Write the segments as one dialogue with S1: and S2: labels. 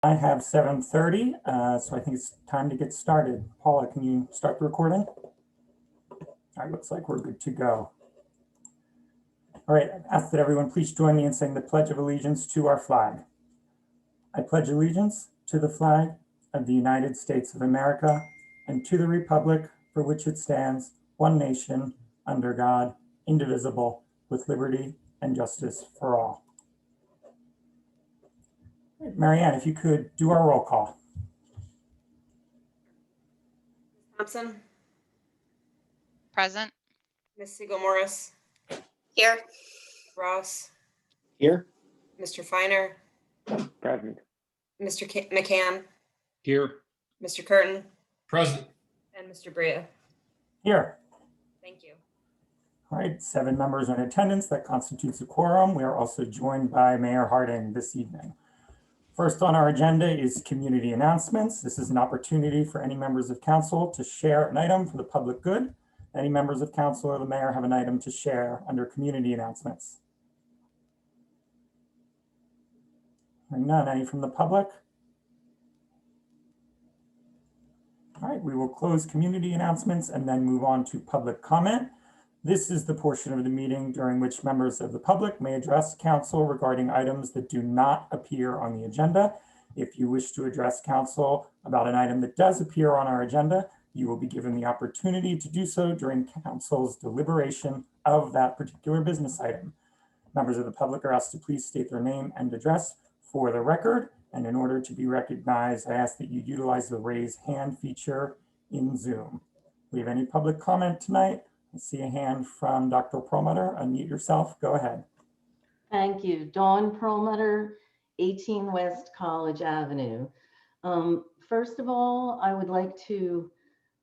S1: I have 7:30, so I think it's time to get started. Paula, can you start the recording? All right, looks like we're good to go. All right, I ask that everyone please join me in saying the Pledge of Allegiance to our flag. I pledge allegiance to the flag of the United States of America and to the republic for which it stands, one nation, under God, indivisible, with liberty and justice for all. Marianne, if you could do our roll call.
S2: Thompson,
S3: Present.
S2: Ms. Siegel Morris,
S4: Here.
S2: Ross,
S5: Here.
S2: Mr. Feiner,
S5: Present.
S2: Mr. McCann,
S6: Here.
S2: Mr. Curtin,
S6: Present.
S2: and Mr. Brea.
S1: Here.
S2: Thank you.
S1: All right, 7 members in attendance. That constitutes a quorum. We are also joined by Mayor Harding this evening. First on our agenda is community announcements. This is an opportunity for any members of council to share an item for the public good. Any members of council or the mayor have an item to share under community announcements? Hearing none. Any from the public? All right, we will close community announcements and then move on to public comment. This is the portion of the meeting during which members of the public may address council regarding items that do not appear on the agenda. If you wish to address council about an item that does appear on our agenda, you will be given the opportunity to do so during council's deliberation of that particular business item. Members of the public are asked to please state their name and address for the record. And in order to be recognized, I ask that you utilize the raise hand feature in Zoom. We have any public comment tonight? I see a hand from Dr. Perlmutter. Unmute yourself. Go ahead.
S7: Thank you. Dawn Perlmutter, 18 West College Avenue. First of all, I would like to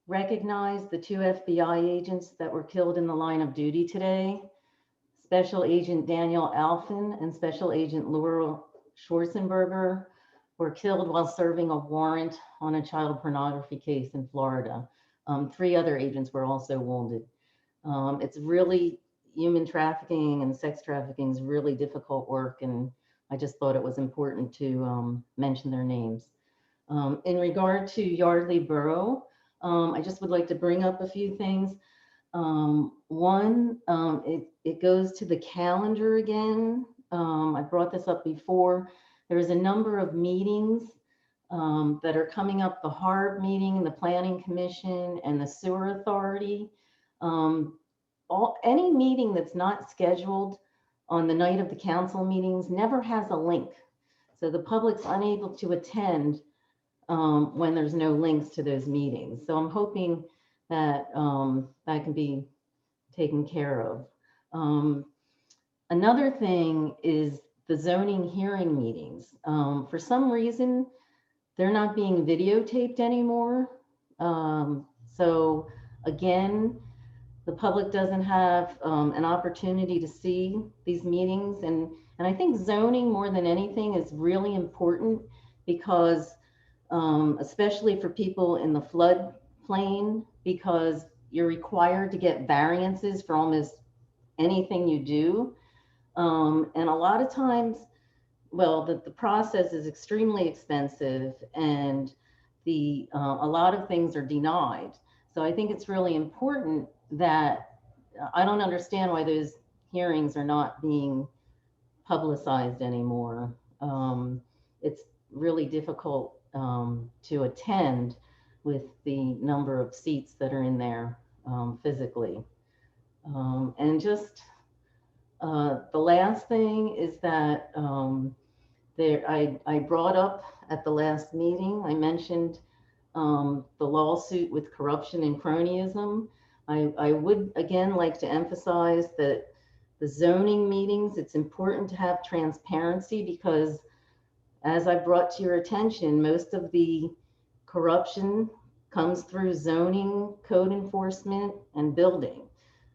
S7: recognize the 2 FBI agents that were killed in the line of duty today. Special Agent Daniel Alphin and Special Agent Laurel Schwarzenberger were killed while serving a warrant on a child pornography case in Florida. 3 other agents were also wounded. It's really, human trafficking and sex trafficking is really difficult work, and I just thought it was important to mention their names. In regard to Yardley Borough, I just would like to bring up a few things. One, it goes to the calendar again. I brought this up before. There's a number of meetings that are coming up, the HARB meeting, the Planning Commission, and the Sewer Authority. Any meeting that's not scheduled on the night of the council meetings never has a link. So the public's unable to attend when there's no links to those meetings. So I'm hoping that that can be taken care of. Another thing is the zoning hearing meetings. For some reason, they're not being videotaped anymore. So again, the public doesn't have an opportunity to see these meetings. And I think zoning more than anything is really important because especially for people in the floodplain, because you're required to get variances for almost anything you do. And a lot of times, well, the process is extremely expensive and a lot of things are denied. So I think it's really important that I don't understand why those hearings are not being publicized anymore. It's really difficult to attend with the number of seats that are in there physically. And just the last thing is that I brought up at the last meeting, I mentioned the lawsuit with corruption and cronyism. I would again like to emphasize that the zoning meetings, it's important to have transparency because as I brought to your attention, most of the corruption comes through zoning, code enforcement, and building.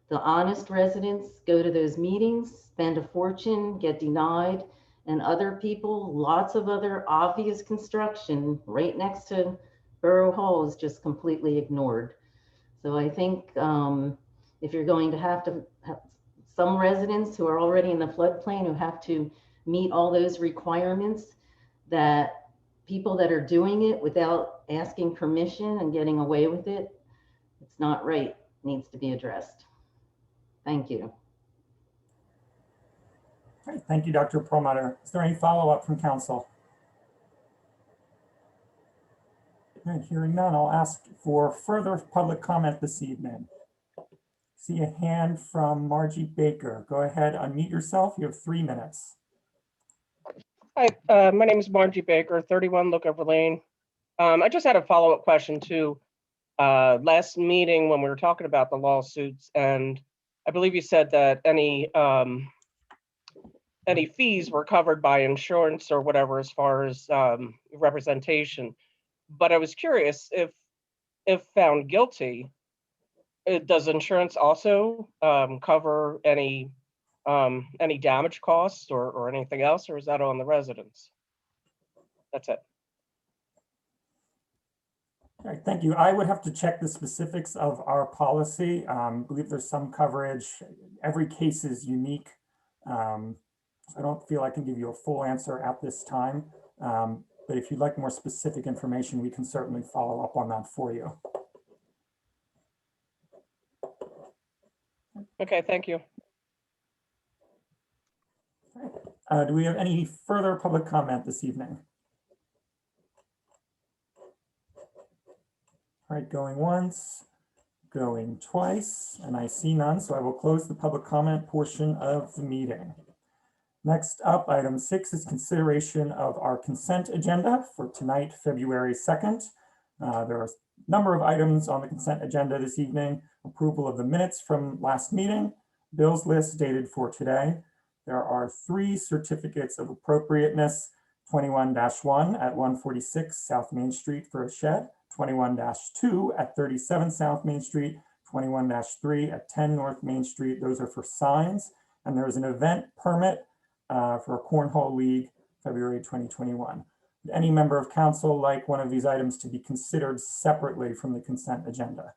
S7: The honest residents go to those meetings, spend a fortune, get denied, and other people, lots of other obvious construction right next to Borough Hall is just completely ignored. So I think if you're going to have some residents who are already in the floodplain who have to meet all those requirements, that people that are doing it without asking permission and getting away with it, it's not right, needs to be addressed. Thank you.
S1: All right, thank you, Dr. Perlmutter. Is there any follow-up from council? All right, hearing none, I'll ask for further public comment this evening. See a hand from Margie Baker. Go ahead, unmute yourself. You have 3 minutes.
S3: Hi, my name is Margie Baker, 31 Lookover Lane. I just had a follow-up question to last meeting when we were talking about the lawsuits, and I believe you said that any fees were covered by insurance or whatever as far as representation. But I was curious if found guilty, does insurance also cover any damage costs or anything else, or is that on the residents? That's it.
S1: All right, thank you. I would have to check the specifics of our policy. I believe there's some coverage. Every case is unique. So I don't feel I can give you a full answer at this time. But if you'd like more specific information, we can certainly follow up on that for you.
S3: Okay, thank you.
S1: Do we have any further public comment this evening? All right, going once, going twice, and I see none, so I will close the public comment portion of the meeting. Next up, item 6 is consideration of our consent agenda for tonight, February 2nd. There are a number of items on the consent agenda this evening. Approval of the minutes from last meeting, bills list dated for today. There are 3 certificates of appropriateness, 21-1 at 146 South Main Street for a shed, 21-2 at 37 South Main Street, 21-3 at 10 North Main Street. Those are for signs. And there is an event permit for a cornhole league, February 2021. Would any member of council like one of these items to be considered separately from the consent agenda?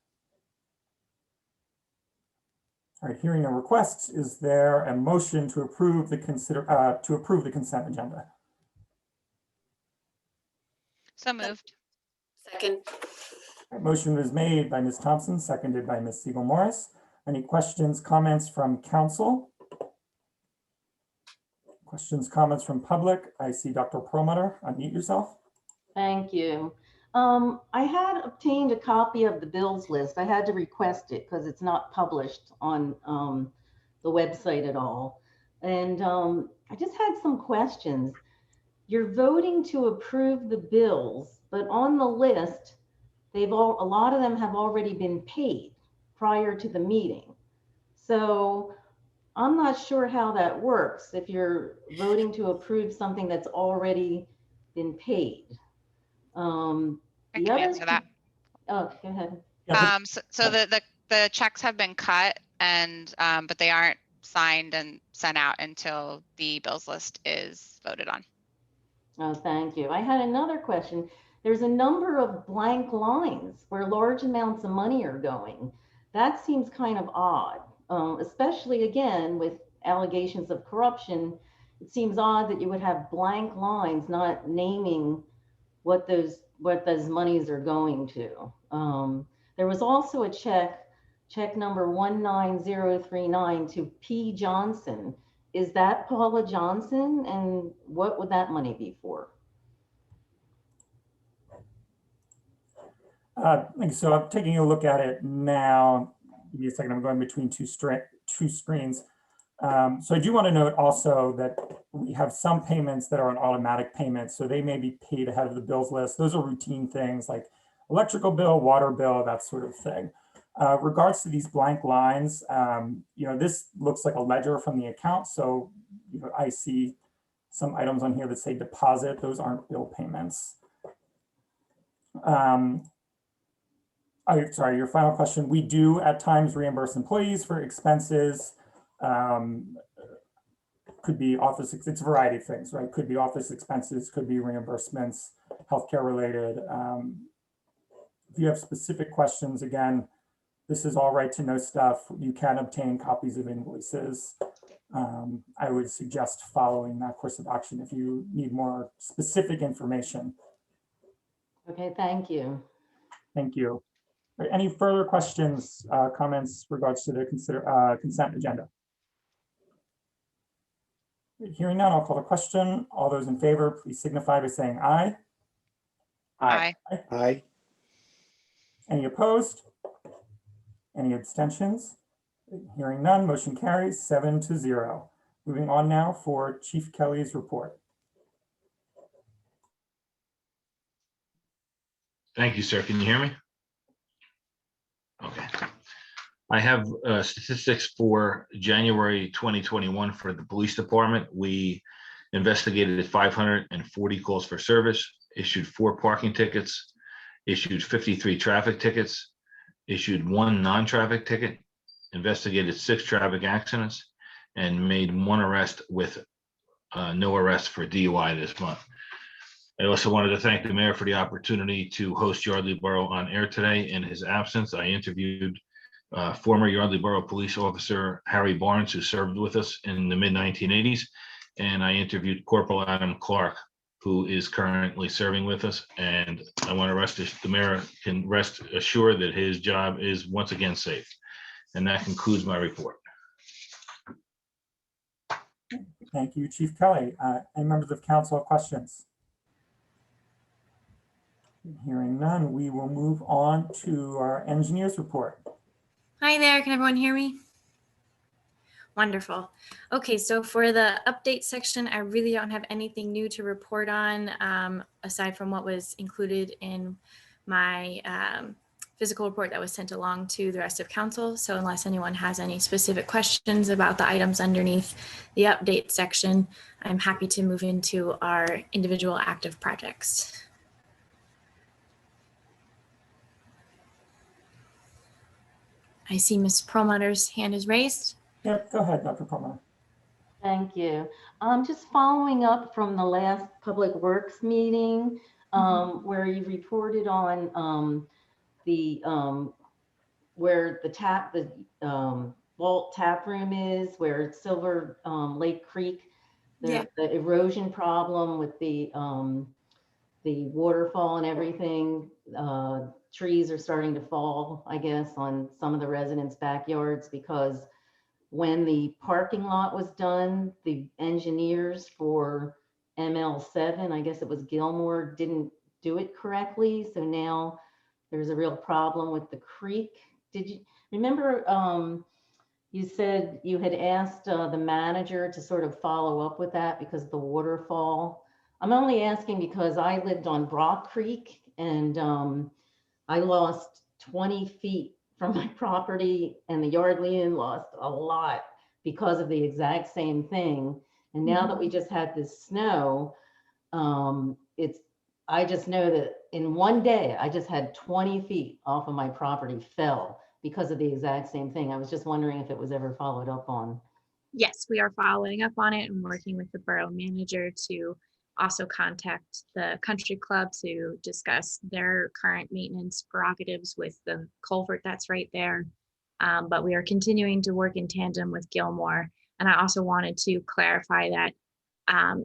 S1: All right, hearing no requests, is there a motion to approve the consent agenda?
S4: So moved.
S2: Second.
S1: All right, motion was made by Ms. Thompson, seconded by Ms. Siegel Morris. Any questions, comments from council? Questions, comments from public? I see Dr. Perlmutter. Unmute yourself.
S7: Thank you. I had obtained a copy of the bills list. I had to request it because it's not published on the website at all. And I just had some questions. You're voting to approve the bills, but on the list, a lot of them have already been paid prior to the meeting. So I'm not sure how that works if you're voting to approve something that's already been paid.
S4: I can answer that.
S7: Oh, go ahead.
S1: Yeah,
S4: So the checks have been cut and but they aren't signed and sent out until the bills list is voted on.
S7: Oh, thank you. I had another question. There's a number of blank lines where large amounts of money are going. That seems kind of odd, especially again with allegations of corruption. It seems odd that you would have blank lines not naming what those monies are going to. There was also a check number 19039 to P. Johnson. Is that Paula Johnson? And what would that money be for?
S1: So I'm taking a look at it now. Give me a second. I'm going between two screens. So I do want to note also that we have some payments that are on automatic payments, so they may be paid ahead of the bills list. Those are routine things like electrical bill, water bill, that sort of thing. Regards to these blank lines, this looks like a ledger from the account. So I see some items on here that say deposit. Those aren't bill payments. Sorry, your final question. We do at times reimburse employees for expenses. Could be office, it's a variety of things, right? Could be office expenses, could be reimbursements, healthcare related. If you have specific questions, again, this is all right to know stuff. You can obtain copies of invoices. I would suggest following that course of action if you need more specific information
S7: Okay, thank you.
S1: Thank you. Are any further questions, comments regards to the consent agenda? Hearing none, I'll call the question. All those in favor, please signify by saying aye.
S5: Aye. Aye.
S1: Any opposed? Any abstentions? Hearing none, motion carries 7-0. Moving on now for Chief Kelly's report.
S6: Thank you, sir. Can you hear me? Okay. I have statistics for January 2021 for the police department. We investigated 540 calls for service, issued 4 parking tickets, issued 53 traffic tickets, issued 1 non-traffic ticket, investigated 6 traffic accidents, and made 1 arrest with no arrest for DUI this month. I also wanted to thank the mayor for the opportunity to host Yardley Borough on air today. In his absence, I interviewed former Yardley Borough police officer Harry Barnes, who served with us in the mid-1980s, and I interviewed Corporal Adam Clark, who is currently serving with us. And I want to the mayor can rest assured that his job is once again safe. And that concludes my report.
S1: Thank you, Chief Kelly. Any members of council have questions? Hearing none, we will move on to our engineer's report.
S8: Hi there, can everyone hear me? Wonderful. Okay, so for the update section, I really don't have anything new to report on aside from what was included in my physical report that was sent along to the rest of council. So unless anyone has any specific questions about the items underneath the update section, I'm happy to move into our individual active projects. I see Ms. Perlmutter's hand is raised.
S1: Yep, go ahead, Dr. Palmer.
S7: Thank you. Just following up from the last Public Works meeting, where you reported on where the Vault Tap Room is, where Silver Lake Creek, the erosion problem with the waterfall and everything. Trees are starting to fall, I guess, on some of the residents' backyards because when the parking lot was done, the engineers for ML7, I guess it was Gilmore, didn't do it correctly. So now there's a real problem with the creek. Did you remember, you said you had asked the manager to sort of follow up with that because the waterfall? I'm only asking because I lived on Brock Creek and I lost 20 feet from my property and the Yardley Inn lost a lot because of the exact same thing. And now that we just had this snow, I just know that in one day, I just had 20 feet off of my property fell because of the exact same thing. I was just wondering if it was ever followed up on.
S8: Yes, we are following up on it and working with the borough manager to also contact the country club to discuss their current maintenance prerogatives with the culvert that's right there. But we are continuing to work in tandem with Gilmore. And I also wanted to clarify that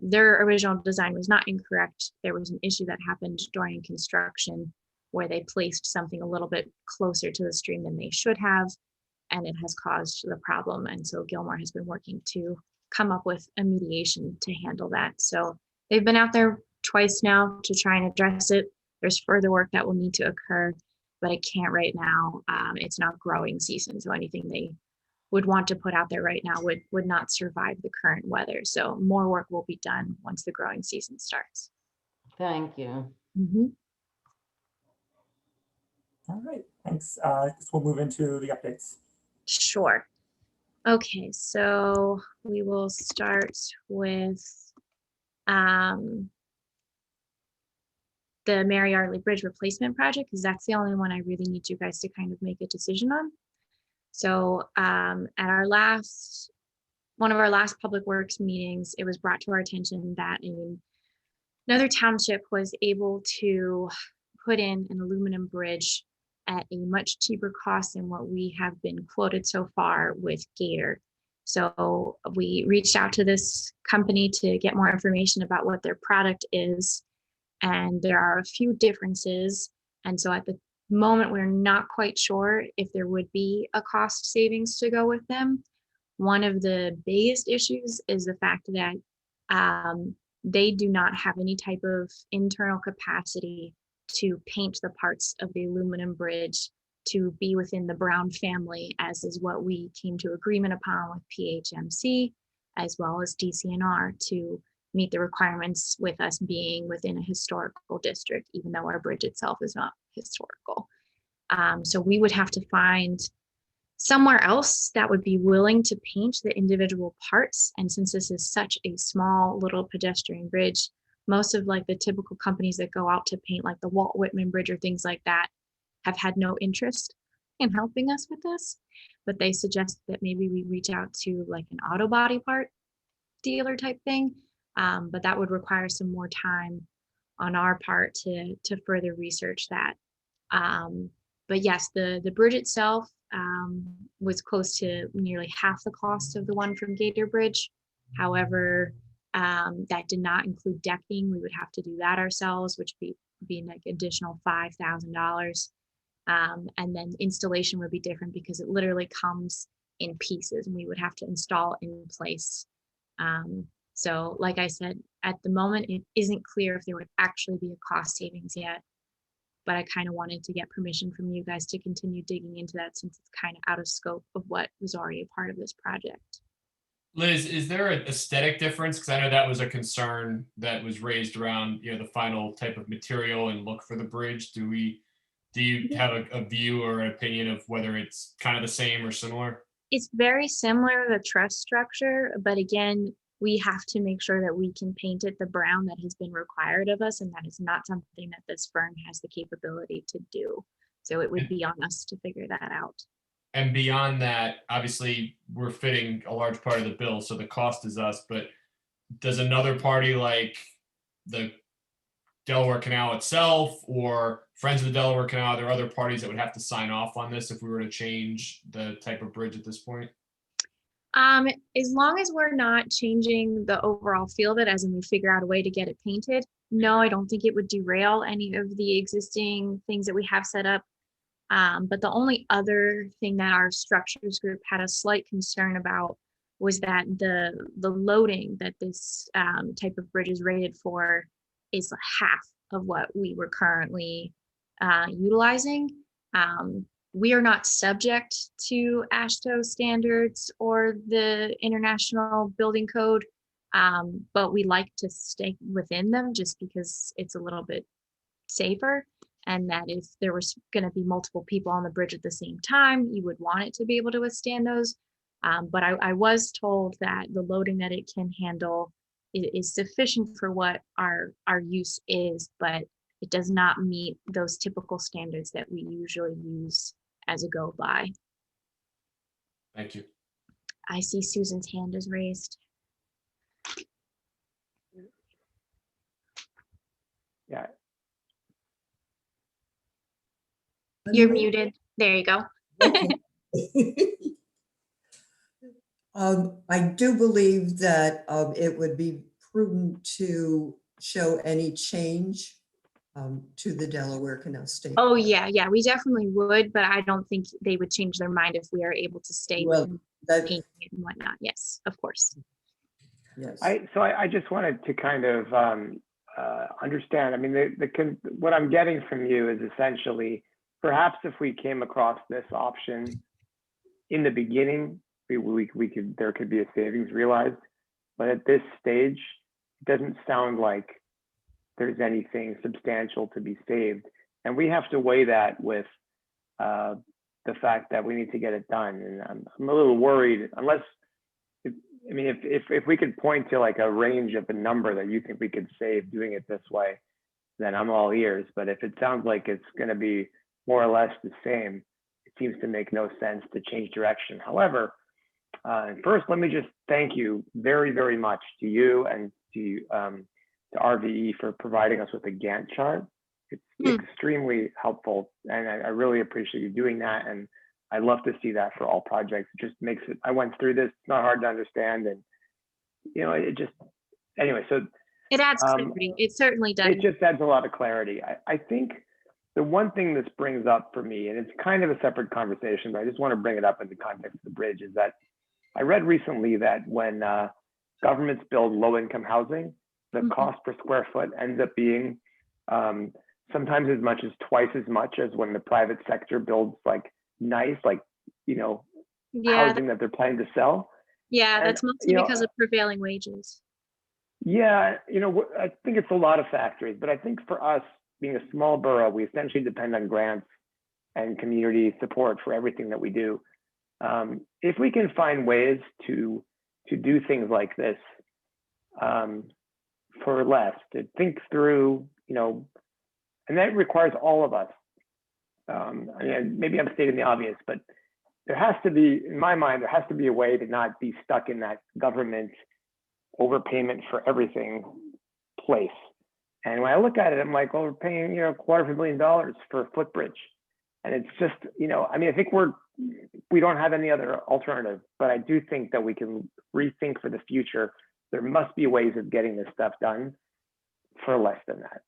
S8: their original design was not incorrect. There was an issue that happened during construction where they placed something a little bit closer to the stream than they should have, and it has caused the problem. And so Gilmore has been working to come up with a mediation to handle that. So they've been out there twice now to try and address it. There's further work that will need to occur, but I can't right now. It's not growing season, so anything they would want to put out there right now would not survive the current weather. So more work will be done once the growing season starts.
S7: Thank you.
S1: All right, thanks. I guess we'll move into the updates.
S8: Sure. Okay, so we will start with the Mary Yardley Bridge replacement project, because that's the only one I really need you guys to kind of make a decision on. So at one of our last Public Works meetings, it was brought to our attention that another township was able to put in an aluminum bridge at a much cheaper cost than what we have been quoted so far with Gator. So we reached out to this company to get more information about what their product is. And there are a few differences. And so at the moment, we're not quite sure if there would be a cost savings to go with them. One of the biggest issues is the fact that they do not have any type of internal capacity to paint the parts of the aluminum bridge to be within the Brown family, as is what we came to agreement upon with PHMC, as well as DCNR, to meet the requirements with us being within a historical district, even though our bridge itself is not historical. So we would have to find somewhere else that would be willing to paint the individual parts. And since this is such a small little pedestrian bridge, most of like the typical companies that go out to paint like the Walt Whitman Bridge or things like that have had no interest in helping us with this. But they suggest that maybe we reach out to like an auto body part dealer type thing. But that would require some more time on our part to further research that. But yes, the bridge itself was close to nearly half the cost of the one from Gator Bridge. However, that did not include decking. We would have to do that ourselves, which would be like additional $5,000. And then installation would be different because it literally comes in pieces and we would have to install in place. So like I said, at the moment, it isn't clear if there would actually be a cost savings yet, but I kind of wanted to get permission from you guys to continue digging into that since it's kind of out of scope of what was already a part of this project.
S9: Liz, is there an aesthetic difference? Because I know that was a concern that was raised around, the final type of material and look for the bridge. Do you have a view or an opinion of whether it's kind of the same or similar?
S8: It's very similar to the truss structure, but again, we have to make sure that we can paint it the brown that has been required of us, and that is not something that this firm has the capability to do. So it would be on us to figure that out.
S9: And beyond that, obviously, we're fitting a large part of the bill, so the cost is us, but does another party like the Delaware Canal itself or Friends of the Delaware Canal, are there other parties that would have to sign off on this if we were to change the type of bridge at this point?
S8: As long as we're not changing the overall feel of it, as in we figure out a way to get it painted, no, I don't think it would derail any of the existing things that we have set up. But the only other thing that our structures group had a slight concern about was that the loading that this type of bridge is rated for is half of what we were currently utilizing. We are not subject to AASHTO standards or the International Building Code, but we like to stay within them just because it's a little bit safer. And that if there was going to be multiple people on the bridge at the same time, you would want it to be able to withstand those. But I was told that the loading that it can handle is sufficient for what our use is, but it does not meet those typical standards that we usually use as a go by.
S9: Thank you.
S8: I see Susan's hand is raised.
S5: Yeah.
S8: You're muted. There you go.
S10: I do believe that it would be prudent to show any change to the Delaware Canal State.
S8: Oh yeah, we definitely would, but I don't think they would change their mind if we are able to stay within painting it and whatnot. Yes, of course.
S10: Yes.
S5: So I just wanted to kind of understand. I mean, what I'm getting from you is essentially, perhaps if we came across this option in the beginning, there could be a savings realized. But at this stage, it doesn't sound like there's anything substantial to be saved. And we have to weigh that with the fact that we need to get it done. And I'm a little worried, unless, if we could point to like a range of a number that you think we could save doing it this way, then I'm all ears. But if it sounds like it's going to be more or less the same, it seems to make no sense to change direction. However, first, let me just thank you very, very much to you and to RVE for providing us with a Gantt chart. It's extremely helpful, and I really appreciate you doing that. And I love to see that for all projects. It just makes it, I went through this, it's not hard to understand. And, it just, anyway, so
S8: It adds
S5: Um,
S8: clarity. It certainly does.
S5: It just adds a lot of clarity. I think the one thing this brings up for me, and it's kind of a separate conversation, but I just want to bring it up in the context of the bridge, is that I read recently that when governments build low-income housing, the
S8: Mhm.
S5: cost per square foot ends up being sometimes as much as twice as much as when the private sector builds like nice, like, you know,
S8: Yeah,
S5: housing that they're planning to sell.
S8: yeah,
S5: And,
S8: that's mostly
S5: you know,
S8: because of prevailing wages.
S5: yeah, you know, I think it's a lot of factors, but I think for us, being a small borough, we essentially depend on grants and community support for everything that we do. If we can find ways to do things like this for less, to think through, you know, and that requires all of us. I mean, maybe I'm stating the obvious, but there has to be, in my mind, there has to be a way to not be stuck in that government overpayment for everything place. And when I look at it, I'm like, well, we're paying, you know, $250,000 for a footbridge. And it's just, you know, I mean, I think we don't have any other alternative, but I do think that we can rethink for the future. There must be ways of getting this stuff done for less than that.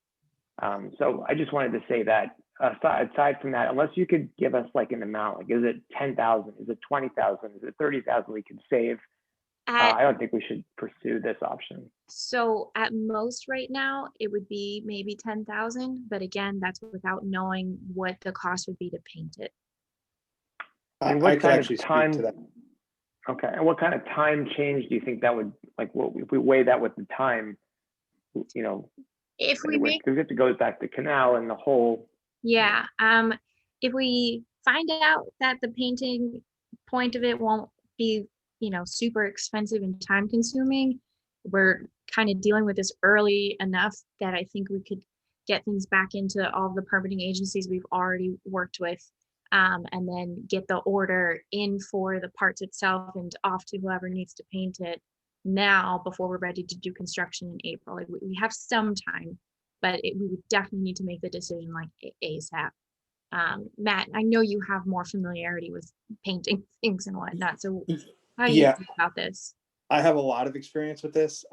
S5: So I just wanted to say that aside from that, unless you could give us like an amount, like, is it 10,000? Is it 20,000? Is it 30,000 we can save? I don't think we should pursue this option.
S8: So at most right now, it would be maybe 10,000, but again, that's without knowing what the cost would be to paint it.
S5: And
S11: I
S5: what
S11: can
S5: kind
S11: actually
S5: of
S11: speak
S5: time?
S11: to that.
S5: Okay, and what kind of time change do you think that would, like, what if we weigh that with the time, you know,
S8: If we make,
S5: because it goes back to canal and the whole.
S8: yeah, if we find out that the painting point of it won't be, you know, super expensive and time consuming, we're kind of dealing with this early enough that I think we could get things back into all the permitting agencies we've already worked with, and then get the order in for the parts itself and off to whoever needs to paint it now before we're ready to do construction in April. Like, we have some time, but we would definitely need to make the decision like ASAP. Matt, I know you have more familiarity with painting things and whatnot, so how do you
S11: Yeah.
S8: think about this?
S11: I have a lot of experience with this.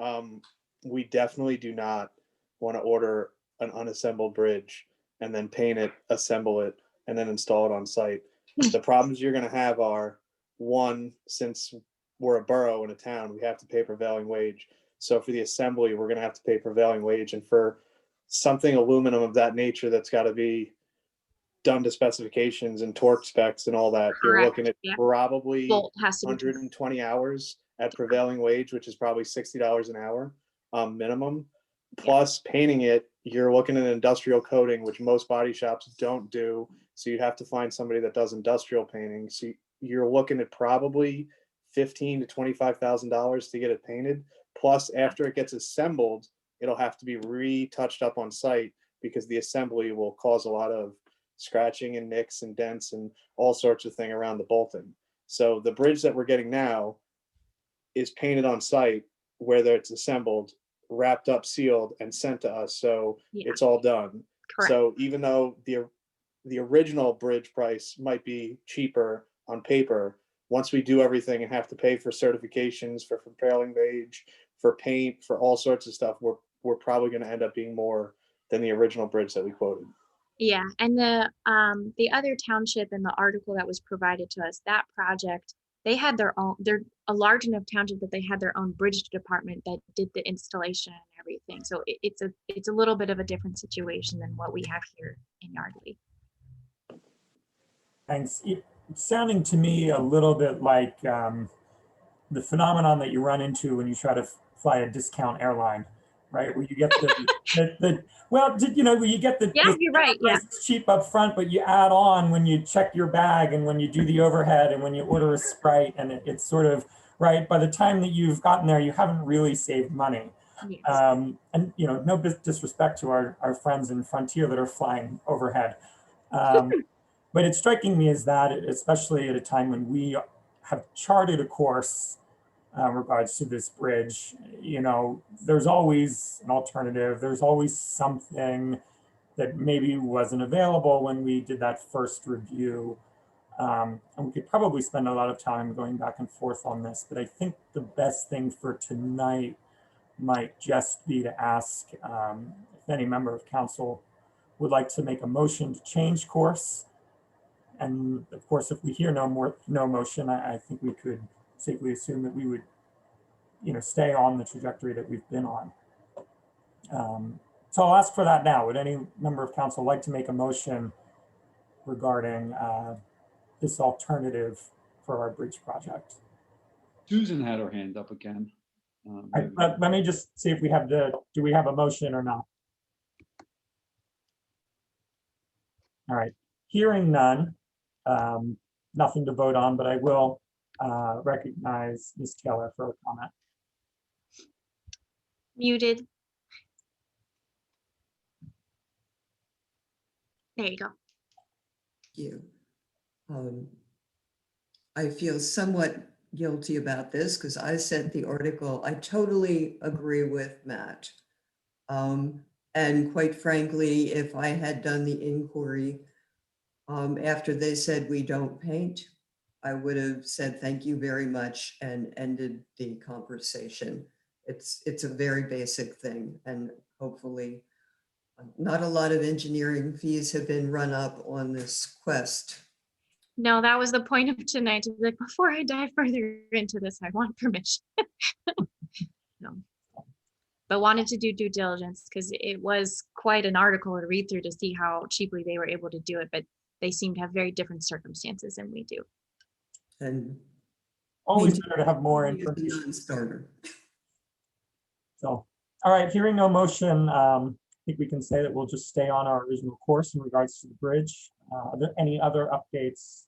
S11: We definitely do not want to order an unassembled bridge and then paint it, assemble it, and then install it on site. The problems you're going to have are, one, since we're a borough in a town, we have to pay prevailing wage. So for the assembly, we're going to have to pay prevailing wage. And for something aluminum of that nature that's got to be done to specifications and torque specs and all that, you're
S8: Correct,
S11: looking at
S8: yeah.
S11: probably
S8: Bolt has to be
S11: 120 hours at prevailing wage, which is probably $60 an hour minimum. Plus painting it, you're looking at industrial coating, which most body shops don't do. So you have to find somebody that does industrial painting. So you're looking at probably $15,000 to $25,000 to get it painted. Plus, after it gets assembled, it'll have to be retouched up on site because the assembly will cause a lot of scratching and nicks and dents and all sorts of thing around the bolting. So the bridge that we're getting now is painted on site, whether it's assembled, wrapped up, sealed, and sent to us. So
S8: Yeah.
S11: it's all done.
S8: Correct.
S11: So even though the original bridge price might be cheaper on paper, once we do everything and have to pay for certifications, for prevailing wage, for paint, for all sorts of stuff, we're probably going to end up being more than the original bridge that we quoted.
S8: Yeah, and the other township in the article that was provided to us, that project, they had their own, they're a large enough township that they had their own bridge department that did the installation and everything. So it's a little bit of a different situation than what we have here in Yardley.
S1: Thanks. It's sounding to me a little bit like the phenomenon that you run into when you try to fly a discount airline, right? Where you get where you get the
S8: Yeah, you're right. Yeah.
S1: It's cheap up front, but you add on when you check your bag and when you do the overhead and when you order a Sprite, and it's sort of right. By the time that you've gotten there, you haven't really saved money.
S8: Yes.
S1: And no disrespect to our friends in Frontier that are flying overhead. But it's striking me as that, especially at a time when we have charted a course regards to this bridge, there's always an alternative. There's always something that maybe wasn't available when we did that first review. And we could probably spend a lot of time going back and forth on this, but I think the best thing for tonight might just be to ask if any member of council would like to make a motion to change course. And of course, if we hear no motion, I think we could safely assume that we would, stay on the trajectory that we've been on. So I'll ask for that now. Would any member of council like to make a motion regarding this alternative for our bridge project?
S12: Susan had her hand up again.
S1: Let me just see if we have do we have a motion or not? All right, hearing none, nothing to vote on, but I will recognize Ms. Taylor for a comment.
S8: Muted. There you go.
S10: You. I feel somewhat guilty about this because I sent the article. I totally agree with Matt. And quite frankly, if I had done the inquiry after they said we don't paint, I would have said thank you very much and ended the conversation. It's a very basic thing, and hopefully not a lot of engineering fees have been run up on this quest.
S8: No, that was the point of tonight. To be like, before I dive further into this, I want permission. No. But wanted to do due diligence because it was quite an article to read through to see how cheaply they were able to do it, but they seem to have very different circumstances than we do.
S10: And
S1: Always better to have more
S10: it's a
S1: information.
S10: non-starter.
S1: So, all right, hearing no motion, I think we can say that we'll just stay on our original course in regards to the bridge. Are there any other updates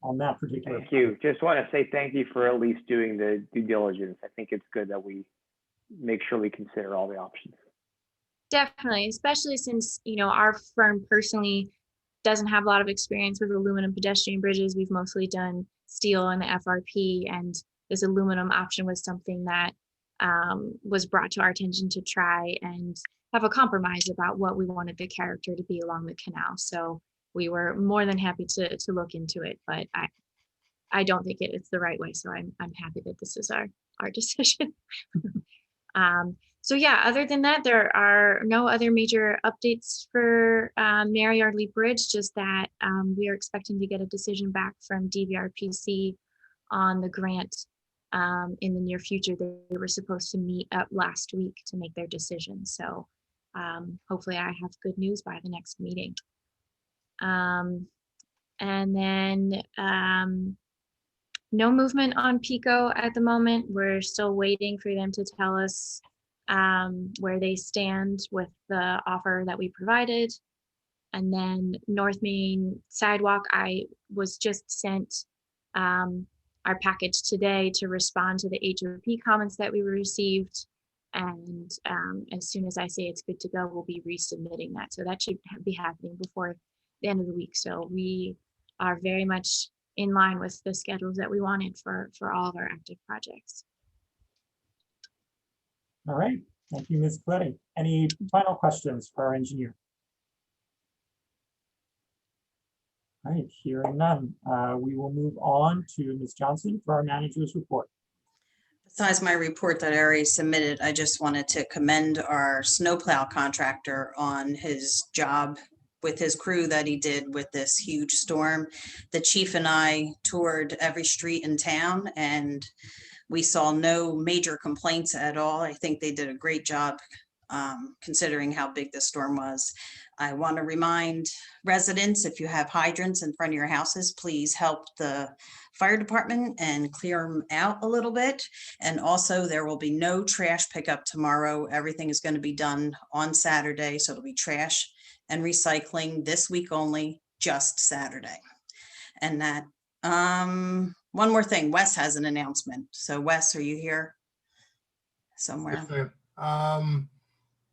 S1: on that particular?
S5: Thank you. Just want to say thank you for at least doing the due diligence. I think it's good that we make sure we consider all the options.
S8: Definitely, especially since, our firm personally doesn't have a lot of experience with aluminum pedestrian bridges. We've mostly done steel and the FRP, and this aluminum option was something that was brought to our attention to try and have a compromise about what we wanted the character to be along the canal. So we were more than happy to look into it, but I don't think it's the right way. So I'm happy that this is our decision. So yeah, other than that, there are no other major updates for Mary Yardley Bridge, just that we are expecting to get a decision back from DVRPC on the grant in the near future. They were supposed to meet up last week to make their decision. So hopefully I have good news by the next meeting. And then no movement on PICO at the moment. We're still waiting for them to tell us where they stand with the offer that we provided. And then North Main Sidewalk, I was just sent our package today to respond to the HOP comments that we received. And as soon as I say it's good to go, we'll be resubmitting that. So that should be happening before the end of the week. So we are very much in line with the schedules that we wanted for all of our active projects.
S1: All right, thank you, Ms. Coletti. Any final questions for our engineer? All right, hearing none, we will move on to Ms. Johnson for our manager's report.
S13: Besides my report that I already submitted, I just wanted to commend our snowplow contractor on his job with his crew that he did with this huge storm. The chief and I toured every street in town and we saw no major complaints at all. I think they did a great job considering how big the storm was. I want to remind residents, if you have hydrants in front of your houses, please help the fire department and clear them out a little bit. And also there will be no trash pickup tomorrow. Everything is going to be done on Saturday. So it'll be trash and recycling this week only, just Saturday. And that, one more thing, Wes has an announcement. So Wes, are you here somewhere?
S14: Yes, ma'am.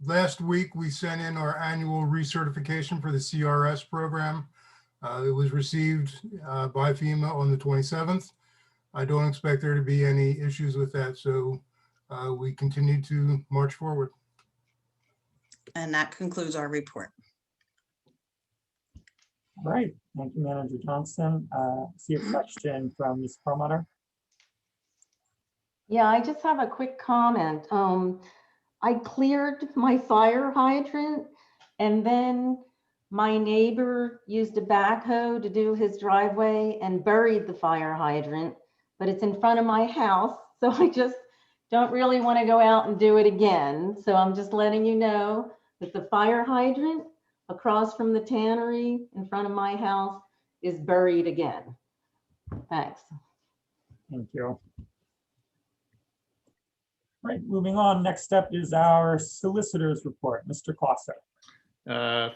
S14: Last week, we sent in our annual recertification for the CRS program. It was received by FEMA on the 27th. I don't expect there to be any issues with that. So we continue to march forward.
S13: And that concludes our report.
S1: All right, thank you, Manager Johnson. See a question from Ms. Perlmutter.
S7: Yeah, I just have a quick comment. I cleared my fire hydrant and then my neighbor used a backhoe to do his driveway and buried the fire hydrant, but it's in front of my house. So I just don't really want to go out and do it again. So I'm just letting you know that the fire hydrant across from the tannery in front of my house is buried again. Thanks.
S1: Thank you. Right, moving on. Next up is our solicitor's report. Mr. Clausen.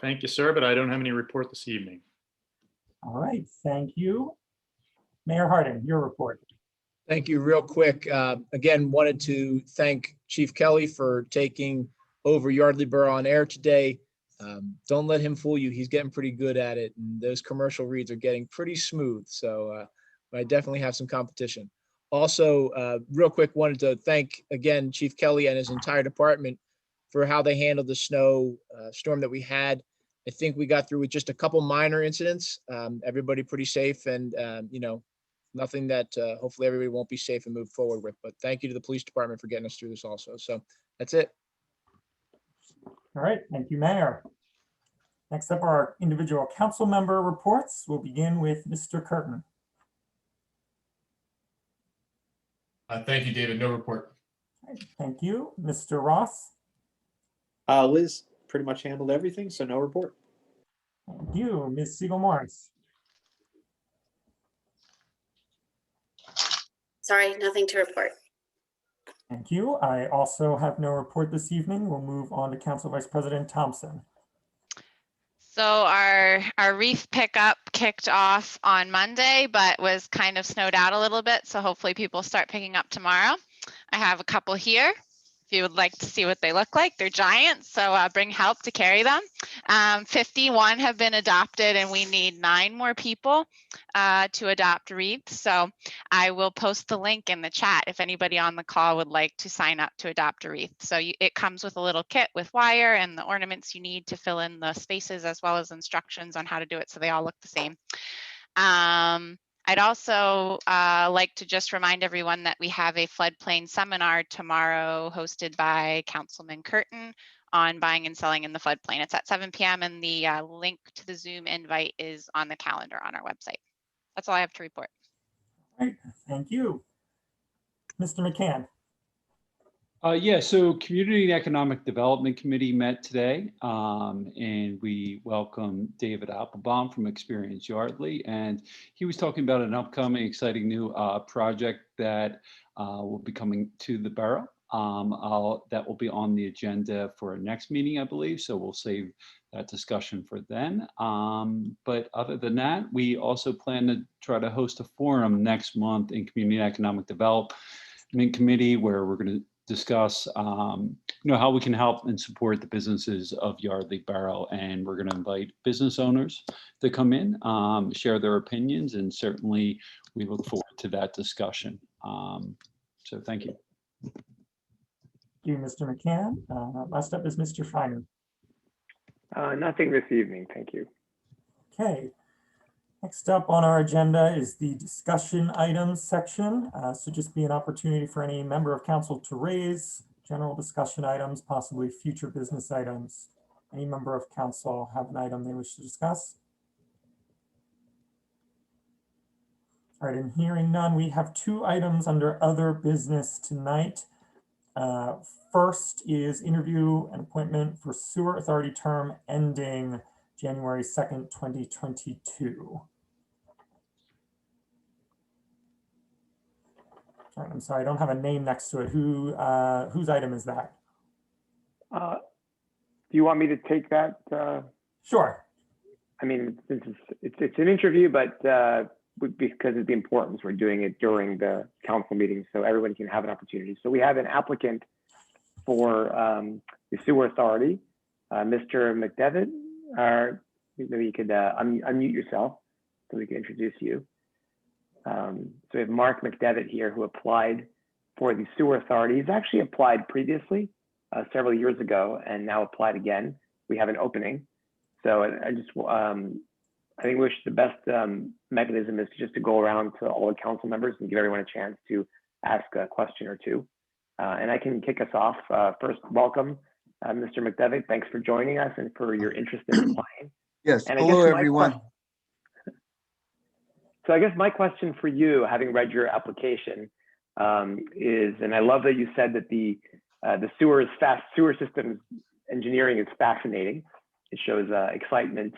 S15: Thank you, sir, but I don't have any report this evening.
S1: All right, thank you. Mayor Harding, your report.
S16: Thank you. Real quick, again, wanted to thank Chief Kelly for taking over Yardley Borough on air today. Don't let him fool you. He's getting pretty good at it, and those commercial reads are getting pretty smooth. So I definitely have some competition. Also, real quick, wanted to thank again Chief Kelly and his entire department for how they handled the snow storm that we had. I think we got through with just a couple minor incidents. Everybody pretty safe, and you know, nothing that hopefully everybody won't be safe and move forward with. But thank you to the police department for getting us through this also. So that's it.
S1: All right, thank you, Mayor. Next up are our individual council member reports. We'll begin with Mr. Curtin.
S9: Thank you, David. No report.
S1: All right, thank you. Mr. Ross.
S11: Liz pretty much handled everything, so no report.
S1: Thank you. Ms. Siegel Morris.
S17: Sorry, nothing to report.
S1: Thank you. I also have no report this evening. We'll move on to Council Vice President Thompson.
S4: So our wreath pickup kicked off on Monday, but was kind of snowed out a little bit. So hopefully people start picking up tomorrow. I have a couple here. If you would like to see what they look like, they're giant. So bring help to carry them. 51 have been adopted and we need 9 more people to adopt wreaths. So I will post the link in the chat if anybody on the call would like to sign up to adopt a wreath. So it comes with a little kit with wire and the ornaments you need to fill in the spaces, as well as instructions on how to do it so they all look the same. I'd also like to just remind everyone that we have a floodplain seminar tomorrow hosted by Councilman Curtin on buying and selling in the floodplain. It's at 7 p.m. and the link to the Zoom invite is on the calendar on our website. That's all I have to report.
S1: All right, thank you. Mr. McCann.
S12: Yeah, so Community and Economic Development Committee met today, and we welcomed David Applebaum from Experience Yardley, and he was talking about an upcoming exciting new project that will be coming to the borough. That will be on the agenda for our next meeting, I believe, so we'll save that discussion for then. But other than that, we also plan to try to host a forum next month in Community and Economic Development Committee, where we're going to discuss how we can help and support the businesses of Yardley Borough, and we're going to invite business owners to come in, share their opinions, and certainly we look forward to that discussion. So thank you.
S1: Thank you, Mr. McCann. Last up is Mr. Shiner.
S5: Nothing this evening, thank you.
S1: Okay. Next up on our agenda is the discussion items section. So just be an opportunity for any member of council to raise general discussion items, possibly future business items. Any member of council have an item they wish to discuss? All right, and hearing none, we have 2 items under other business tonight. First is interview and appointment for sewer authority term ending January 2nd, 2022. All right, I'm sorry, I don't have a name next to it. Whose item is that?
S5: Do you want me to take that?
S1: Sure.
S5: I mean, since it's an interview, but because of the importance, we're doing it during the council meeting so everyone can have an opportunity. So we have an applicant for the sewer authority, Mr. McDevitt. Maybe you could unmute yourself so we can introduce you. So we have Mark McDevitt here, who applied for the sewer authority. He's actually applied previously several years ago and now applied again. We have an opening. So I think wish the best mechanism is just to go around to all the council members and give everyone a chance to ask a question or two. And I can kick us off. First, welcome, Mr. McDevitt. Thanks for joining us and for your interest in applying.
S17: Yes,
S5: And
S17: hello,
S5: my
S17: everyone.
S5: So I guess my question for you, having read your application, is, and I love that you said that the sewer systems engineering is fascinating. It shows excitement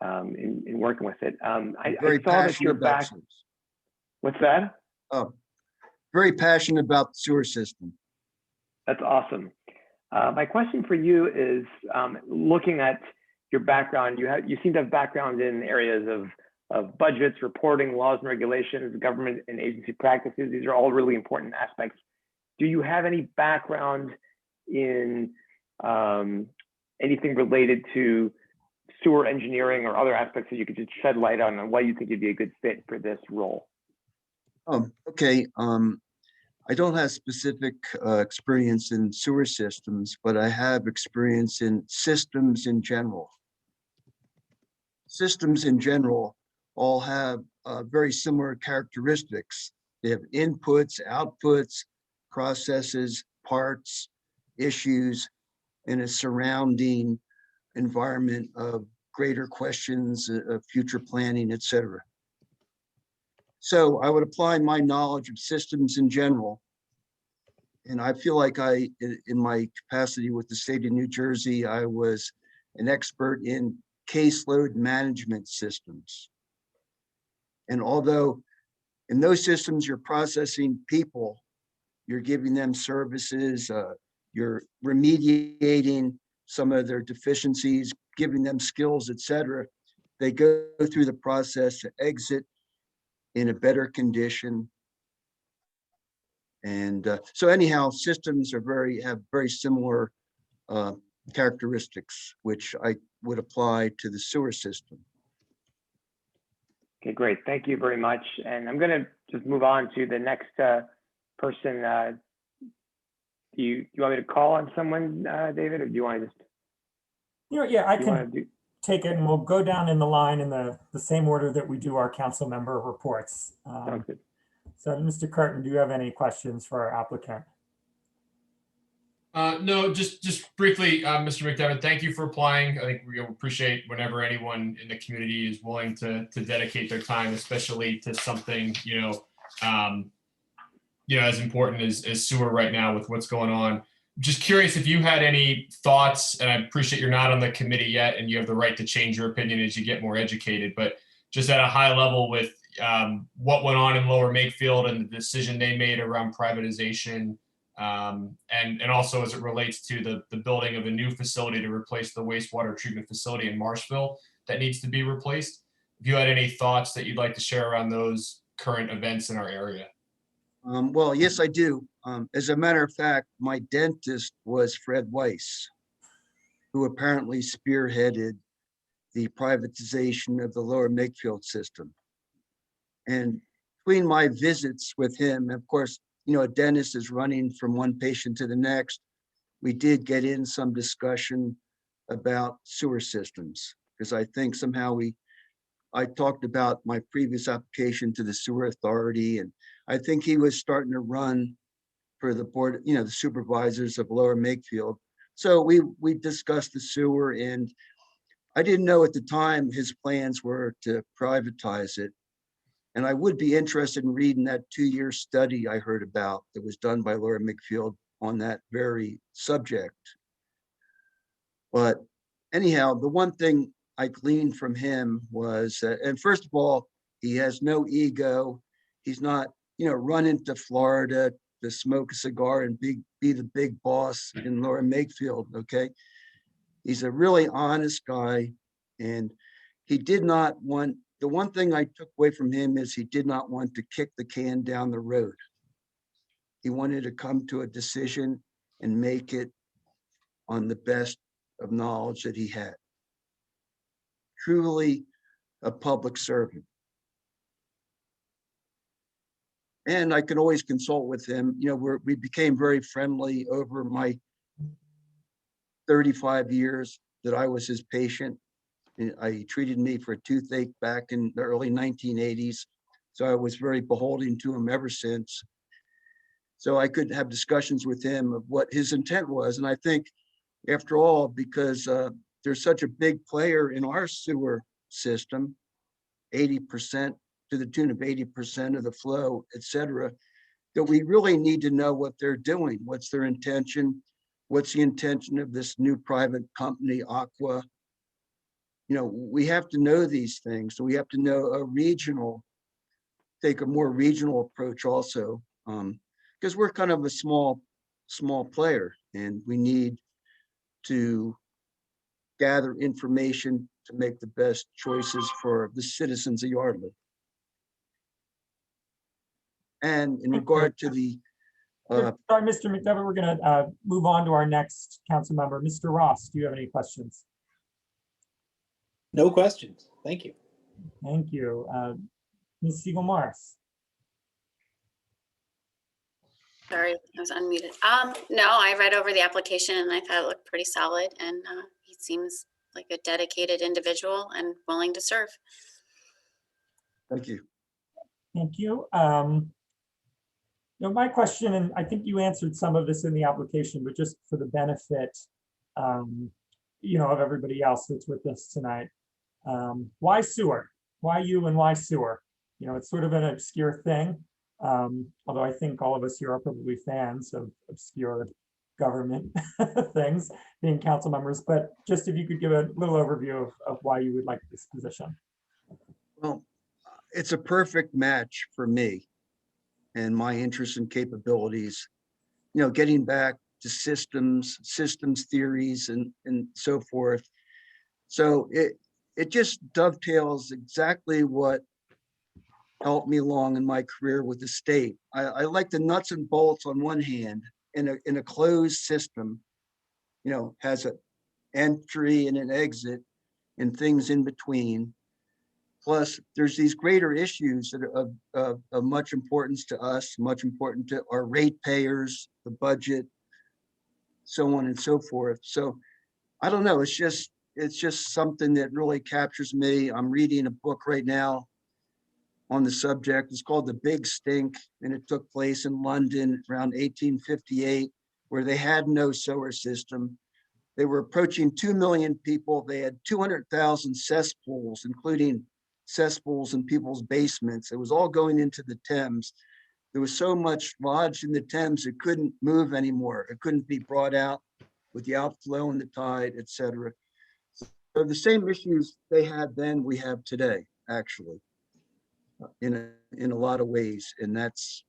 S5: in working with it. I saw that your back. What's that?
S17: Oh, very passionate about the sewer system.
S5: That's awesome. My question for you is, looking at your background, you seem to have background in areas of budgets, reporting, laws and regulations, government and agency practices. These are all really important aspects. Do you have any background in anything related to sewer engineering or other aspects that you could just shed light on why you think you'd be a good fit for this role?
S17: Okay. I don't have specific experience in sewer systems, but I have experience in systems in general. Systems in general all have very similar characteristics. They have inputs, outputs, processes, parts, issues, and a surrounding environment of greater questions of future planning, et cetera. So I would apply my knowledge of systems in general. And I feel like in my capacity with the state of New Jersey, I was an expert in caseload management systems. And although in those systems, you're processing people, you're giving them services, you're remediating some of their deficiencies, giving them skills, et cetera. They go through the process to exit in a better condition. And so anyhow, systems have very similar characteristics, which I would apply to the sewer system.
S5: Okay, great. Thank you very much. And I'm going to just move on to the next person. Do you want me to call on someone, David, or do you want to just?
S1: Yeah, I can take it, and we'll go down in the line in the same order that we do our council member reports.
S5: Sounds good.
S1: So, Mr. Curtin, do you have any questions for our applicant?
S9: No, just briefly, Mr. McDevitt, thank you for applying. I think we appreciate whenever anyone in the community is willing to dedicate their time, especially to something, as important as sewer right now with what's going on. Just curious if you had any thoughts, and I appreciate you're not on the committee yet and you have the right to change your opinion as you get more educated, but just at a high level with what went on in Lower Makefield and the decision they made around privatization, and also as it relates to the building of a new facility to replace the wastewater treatment facility in Marshville that needs to be replaced. If you had any thoughts that you'd like to share around those current events in our area.
S17: Well, yes, I do. As a matter of fact, my dentist was Fred Weiss, who apparently spearheaded the privatization of the Lower Makefield system. And between my visits with him, of course, a dentist is running from one patient to the next. We did get in some discussion about sewer systems, because I think somehow I talked about my previous application to the sewer authority, and I think he was starting to run for the board, the supervisors of Lower Makefield. So we discussed the sewer, and I didn't know at the time his plans were to privatize it. And I would be interested in reading that 2-year study I heard about that was done by Lower Makefield on that very subject. But anyhow, the one thing I gleaned from him was, and first of all, he has no ego. He's not, running to Florida to smoke a cigar and be the big boss in Lower Makefield, okay? He's a really honest guy, and he did not want, the one thing I took away from him is he did not want to kick the can down the road. He wanted to come to a decision and make it on the best of knowledge that he had. Truly a public servant. And I could always consult with him. We became very friendly over my 35 years that I was his patient. He treated me for a toothache back in the early 1980s. So I was very beholden to him ever since. So I could have discussions with him of what his intent was. And I think after all, because there's such a big player in our sewer system, 80% to the tune of 80% of the flow, et cetera, that we really need to know what they're doing. What's their intention? What's the intention of this new private company, Aqua? You know, we have to know these things. So we have to know take a more regional approach also, because we're kind of a small player, and we need to gather information to make the best choices for the citizens of Yardley. And in regard to the
S1: Sorry, Mr. McDevitt, we're going to move on to our next council member. Mr. Ross, do you have any questions?
S18: No questions. Thank you.
S1: Thank you. Ms. Siegel Morris.
S19: Sorry, I was unmuted. No, I read over the application and I thought it looked pretty solid, and he seems like a dedicated individual and willing to serve.
S17: Thank you.
S1: Thank you. You know, my question, and I think you answered some of this in the application, but just for the benefit, you know, of everybody else that's with us tonight. Why sewer? Why you and why sewer? You know, it's sort of an obscure thing. Although I think all of us here are probably fans of obscure government things, being council members, but just if you could give a little overview of why you would like this position.
S17: Well, it's a perfect match for me and my interests and capabilities. You know, getting back to systems theories and so forth. So it just dovetails exactly what helped me along in my career with the state. I like the nuts and bolts on one hand, in a closed system, you know, has an entry and an exit and things in between. Plus, there's these greater issues that are of much importance to us, much important to our ratepayers, the budget, so on and so forth. So I don't know, it's just something that really captures me. I'm reading a book right now on the subject. It's called The Big Stink, and it took place in London around 1858, where they had no sewer system. They were approaching 2 million people. They had 200,000 cesspools, including cesspools in people's basements. It was all going into the Thames. There was so much lodged in the Thames, it couldn't move anymore. It couldn't be brought out with the outflow and the tide, et cetera. So the same issues they had then, we have today, actually, in a lot of ways. And that's,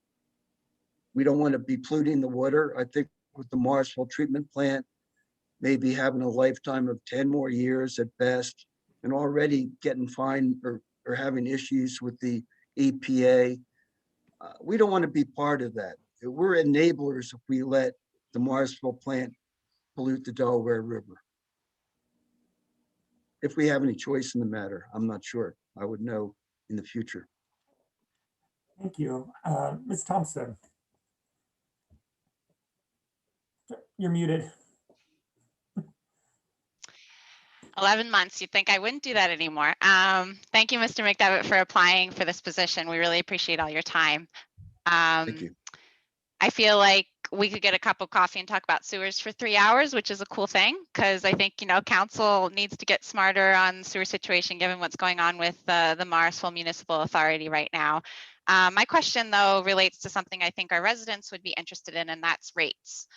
S17: we don't want to be polluting the water. I think with the Marsville treatment plant, maybe having a lifetime of 10 more years at best, and already getting fined or having issues with the EPA. We don't want to be part of that. We're enablers if we let the Marsville plant pollute the Delaware River. If we have any choice in the matter, I'm not sure. I would know in the future.
S1: Thank you. Ms. Thompson. You're muted.
S4: 11 months, you'd think I wouldn't do that anymore. Thank you, Mr. McDevitt, for applying for this position. We really appreciate all your time.
S17: Thank you.
S4: I feel like we could get a cup of coffee and talk about sewers for 3 hours, which is a cool thing, because I think, you know, council needs to get smarter on the sewer situation, given what's going on with the Marsville Municipal Authority right now. My question, though, relates to something I think our residents would be interested in, and that's rates.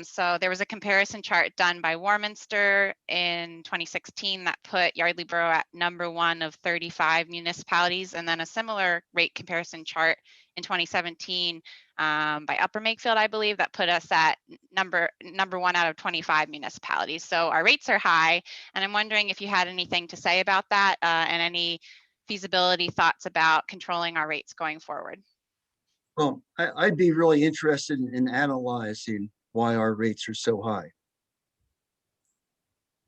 S4: So there was a comparison chart done by Warminster in 2016 that put Yardley Borough at #1 of 35 municipalities, and then a similar rate comparison chart in 2017 by Upper Makefield, I believe, that put us at number 1 out of 25 municipalities. So our rates are high, and I'm wondering if you had anything to say about that and any feasibility thoughts about controlling our rates going forward.
S17: Well, I'd be really interested in analyzing why our rates are so high.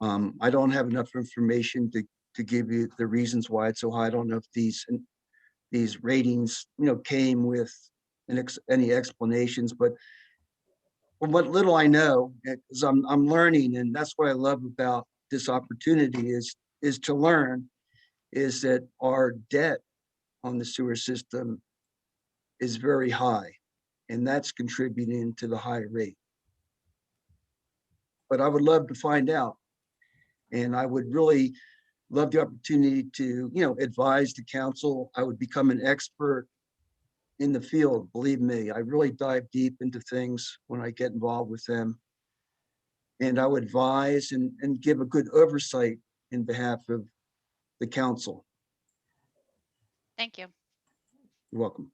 S17: I don't have enough information to give you the reasons why it's so high. I don't know if these ratings, you know, came with any explanations, but from what little I know, because I'm learning, and that's what I love about this opportunity is to learn, is that our debt on the sewer system is very high. and that's contributing to the high rate. But I would love to find out. And I would really love the opportunity to, advise the council. I would become an expert in the field, believe me. I really dive deep into things when I get involved with them. And I would advise and give a good oversight in behalf of the council.
S4: Thank you.
S17: You're welcome.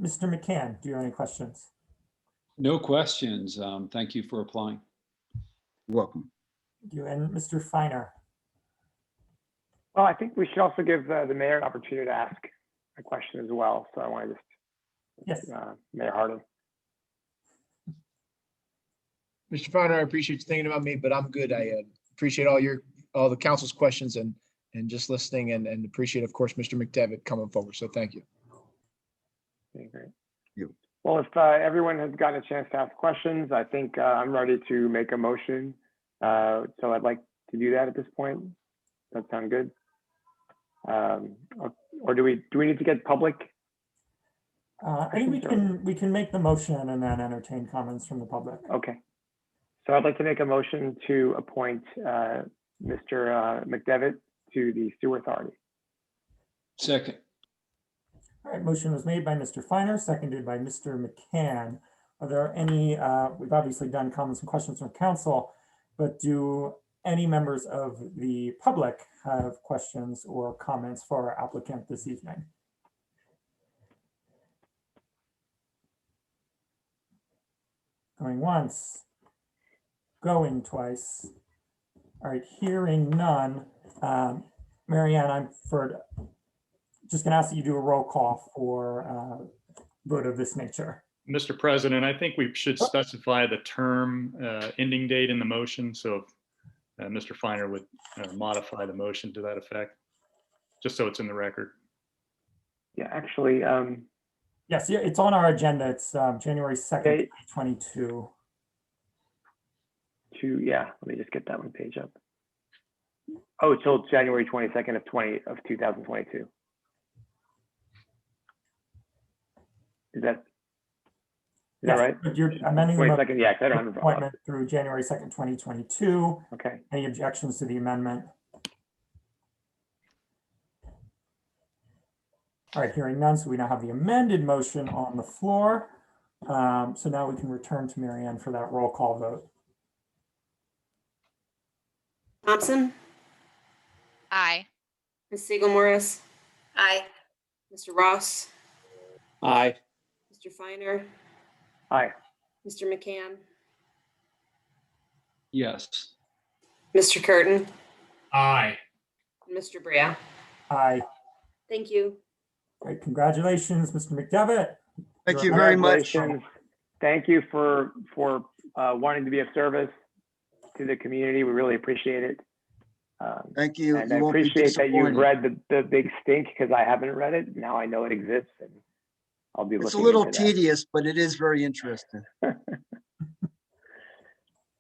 S1: Mr. McCann, do you have any questions?
S12: No questions. Thank you for applying.
S17: You're welcome.
S1: Thank you. And Mr. Finer?
S5: Well, I think we should also give the mayor an opportunity to ask a question as well. So I want to just, Mayor Hardin.
S16: Mr. Finer, I appreciate you thinking about me, but I'm good. I appreciate all the council's questions and just listening and appreciate, of course, Mr. McDevitt coming forward. So thank you.
S5: Okay, great.
S17: You.
S5: Well, if everyone has gotten a chance to ask questions, I think I'm ready to make a motion. So I'd like to do that at this point. Does that sound good? Or do we need to get public?
S1: I think we can make the motion and then entertain comments from the public.
S5: Okay. So I'd like to make a motion to appoint Mr. McDevitt to the Sewer Authority.
S12: Second.
S1: All right, motion was made by Mr. Finer, seconded by Mr. McCann. Are there any, we've obviously done comments and questions from council, but do any members of the public have questions or comments for our applicant this evening? Going once, going twice. All right, hearing none. Marianne, I'm just gonna ask that you do a roll call for vote of this nature.
S15: Mr. President, I think we should specify the term ending date in the motion. So if Mr. Finer would modify the motion to that effect, just so it's in the record.
S5: Yeah, actually.
S1: Yes, yeah, it's on our agenda. It's January 2nd, 2022.
S5: Yeah, let me just get that one page up. Oh, till January 22nd of 2022. Is that right?
S1: But you're amending the
S5: 22nd, yeah, I don't have
S1: appointment through January 2nd, 2022.
S5: Okay.
S1: Any objections to the amendment? All right, hearing none, so we now have the amended motion on the floor. So now we can return to Marianne for that roll call vote.
S2: Thompson,
S4: Aye.
S2: Ms. Siegel Morris,
S19: Aye.
S2: Mr. Ross,
S18: Aye.
S2: Mr. Finer,
S5: Aye.
S2: Mr. McCann,
S12: Yes.
S2: Mr. Curtin,
S9: Aye.
S2: and Mr. Bria.
S1: Aye.
S2: Thank you.
S1: Great, congratulations, Mr. McDevitt.
S17: Thank you very much.
S5: Congratulations. Thank you for wanting to be of service to the community. We really appreciate it.
S17: Thank you.
S5: And
S17: You
S5: I
S17: won't be
S5: appreciate that you've
S17: disappointed.
S5: read the big stink because I haven't read it. Now I know it exists and I'll be looking
S17: It's a little
S5: into that.
S17: tedious, but it is very interesting.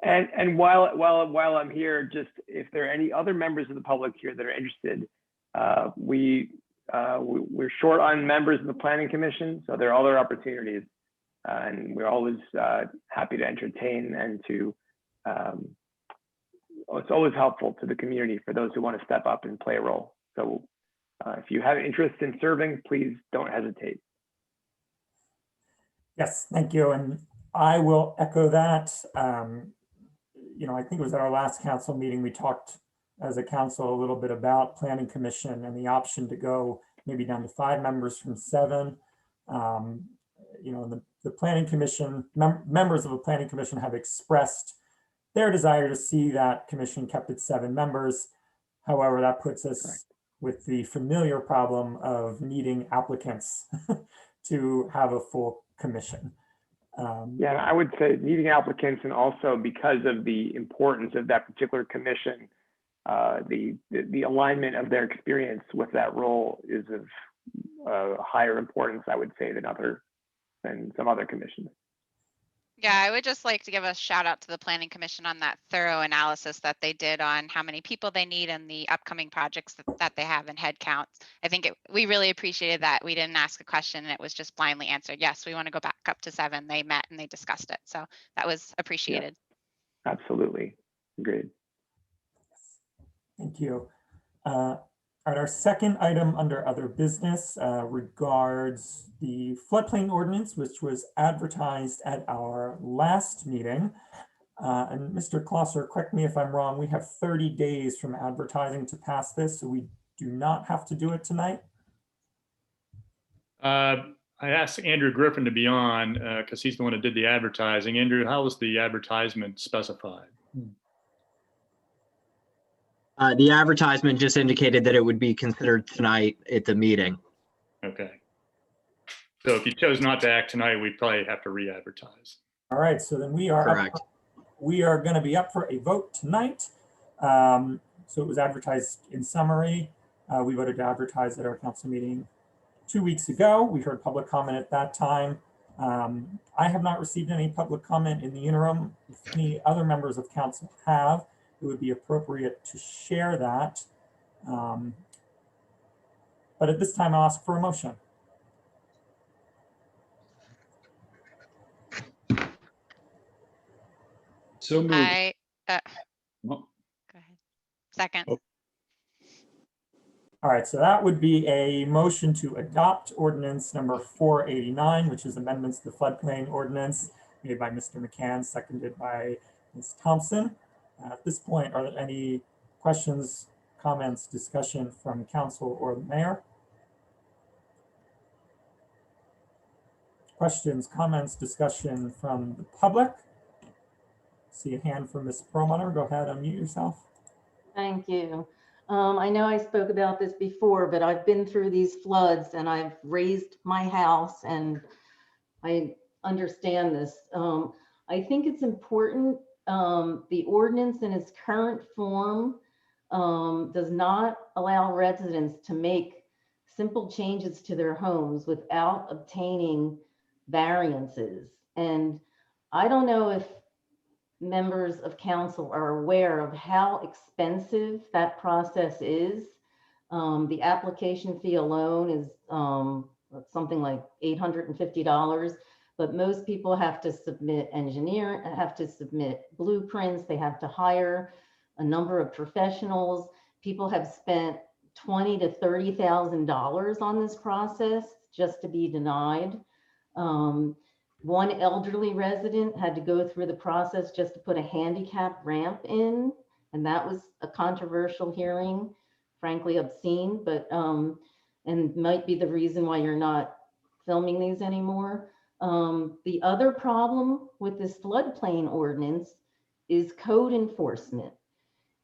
S5: And while I'm here, just if there are any other members of the public here that are interested, we're short on members of the Planning Commission, so there are other opportunities, and we're always happy to entertain and to. It's always helpful to the community for those who want to step up and play a role. So if you have interest in serving, please don't hesitate.
S1: Yes, thank you. And I will echo that. I think it was at our last council meeting, we talked as a council a little bit about Planning Commission and the option to go maybe down to 5 members from 7. The Planning Commission, members of the Planning Commission have expressed their desire to see that commission kept at 7 members. However, that puts us with the familiar problem of needing applicants to have a full commission.
S5: Yeah, I would say needing applicants, and also because of the importance of that particular commission, the alignment of their experience with that role is of higher importance, I would say, than some other commissions.
S4: Yeah, I would just like to give a shout out to the Planning Commission on that thorough analysis that they did on how many people they need and the upcoming projects that they have in head counts. I think we really appreciated that. We didn't ask a question and it was just blindly answered. Yes, we want to go back up to 7. They met and they discussed it. So that was appreciated.
S5: Absolutely. Agreed.
S1: Thank you. All right, our second item under other business regards the floodplain ordinance, which was advertised at our last meeting. And Mr. Klosser, correct me if I'm wrong, we have 30 days from advertising to pass this, so we do not have to do it tonight.
S15: I asked Andrew Griffin to be on because he's the one that did the advertising. Andrew, how was the advertisement specified?
S20: The advertisement just indicated that it would be considered tonight at the meeting.
S15: Okay. So if you chose not to act tonight, we'd probably have to re-advertise.
S1: All right, so then we are
S20: Correct.
S1: we are going to be up for a vote tonight. So it was advertised in summary. We voted to advertise at our council meeting 2 weeks ago. We heard public comment at that time. I have not received any public comment in the interim. If any other members of council have, it would be appropriate to share that. But at this time, I'll ask for a motion.
S12: So moved.
S1: Oh.
S4: Go ahead. Second.
S1: All right, so that would be a motion to adopt ordinance number 489, which is amendments to the floodplain ordinance, made by Mr. McCann, seconded by Ms. Thompson. At this point, are there any questions, comments, discussion from council or the mayor? Questions, comments, discussion from the public? See a hand from Ms. Perlmutter. Go ahead, unmute yourself.
S7: Thank you. I know I spoke about this before, but I've been through these floods and I've raised my house and I understand this. I think it's important. The ordinance in its current form does not allow residents to make simple changes to their homes without obtaining variances. And I don't know if members of council are aware of how expensive that process is. The application fee alone is something like $850, but most people have to submit have to submit blueprints. They have to hire a number of professionals. People have spent $20,000 to $30,000 on this process just to be denied. One elderly resident had to go through the process just to put a handicap ramp in, and that was a controversial hearing, frankly obscene, but and might be the reason why you're not filming these anymore. The other problem with this floodplain ordinance is code enforcement.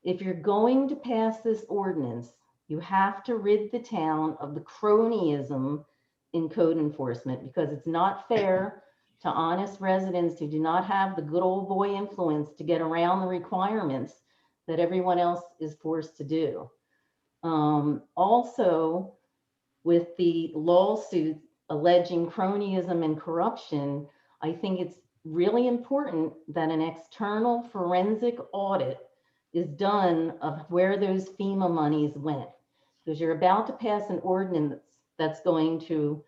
S7: If you're going to pass this ordinance, you have to rid the town of the cronyism in code enforcement, because it's not fair to honest residents who do not have the good old boy influence to get around the requirements that everyone else is forced to do. Also, with the lawsuit alleging cronyism and corruption, I think it's really important that an external forensic audit is done of where those FEMA monies went, because you're about to pass an ordinance that's going to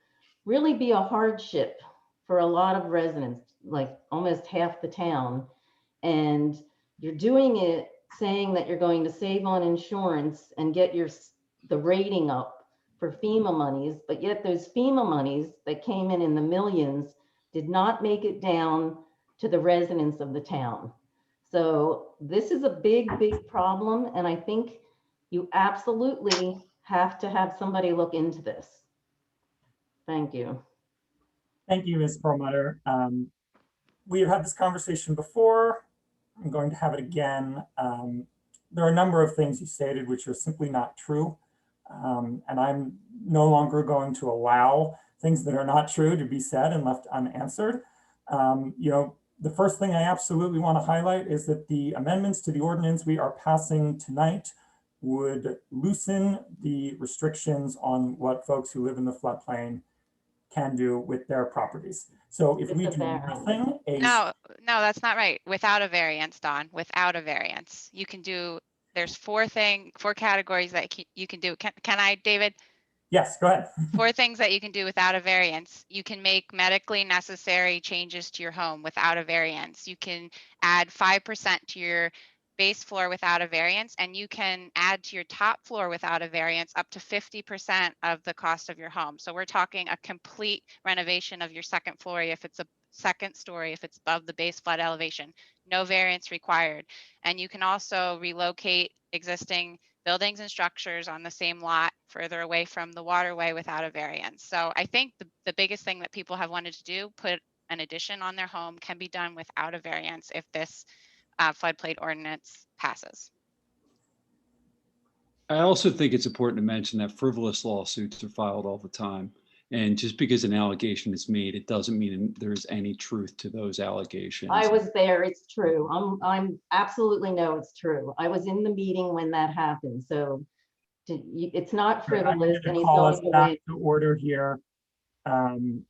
S7: really be a hardship for a lot of residents, like almost half the town. And you're doing it saying that you're going to save on insurance and get the rating up for FEMA monies, but yet those FEMA monies that came in the millions did not make it down to the residents of the town. So this is a big, big problem. And I think you absolutely have to have somebody look into this. Thank you.
S1: Thank you, Ms. Perlmutter. We have had this conversation before. I'm going to have it again. There are a number of things you stated which are simply not true. And I'm no longer going to allow things that are not true to be said and left unanswered. The first thing I absolutely want to highlight is that the amendments to the ordinance we are passing tonight would loosen the restrictions on what folks who live in the floodplain can do with their proproperties. So if
S7: With
S1: we
S7: the
S1: do
S7: variance.
S1: nothing,
S4: No, that's not right. Without a variance, Don, without a variance. You can do, there's four categories that you can do. Can I, David?
S1: yes, go ahead.
S4: 4 things that you can do without a variance. You can make medically necessary changes to your home without a variance. You can add 5% to your base floor without a variance, and you can add to your top floor without a variance up to 50% of the cost of your home. So we're talking a complete renovation of your second floor if it's a second story, if it's above the base flood elevation. No variance required. And you can also relocate existing buildings and structures on the same lot further away from the waterway without a variance. So I think the biggest thing that people have wanted to do, put an addition on their home, can be done without a variance if this floodplain ordinance passes.
S12: I also think it's important to mention that frivolous lawsuits are filed all the time. And just because an allegation is made, it doesn't mean there's any truth to those allegations.
S7: I was there, it's true. I'm absolutely know it's true. I was in the meeting when that happened, so it's not frivolous and he's
S1: Call us
S7: going to
S1: back
S7: win.
S1: to order here. Thank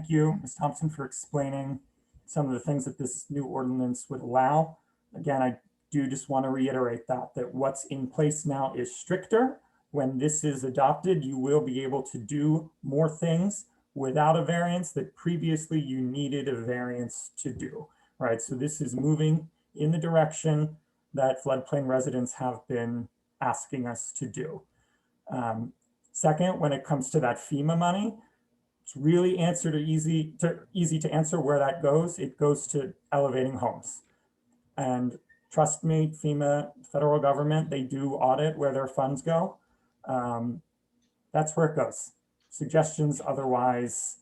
S1: you, Ms. Thompson, for explaining some of the things that this new ordinance would allow. Again, I do just want to reiterate that what's in place now is stricter. When this is adopted, you will be able to do more things without a variance that previously you needed a variance to do, right? So this is moving in the direction that floodplain residents have been asking us to do. Second, when it comes to that FEMA money, it's really easy to answer where that goes. It goes to elevating homes. And trust me, FEMA, federal government, they do audit where their funds go. That's where it goes. Suggestions otherwise,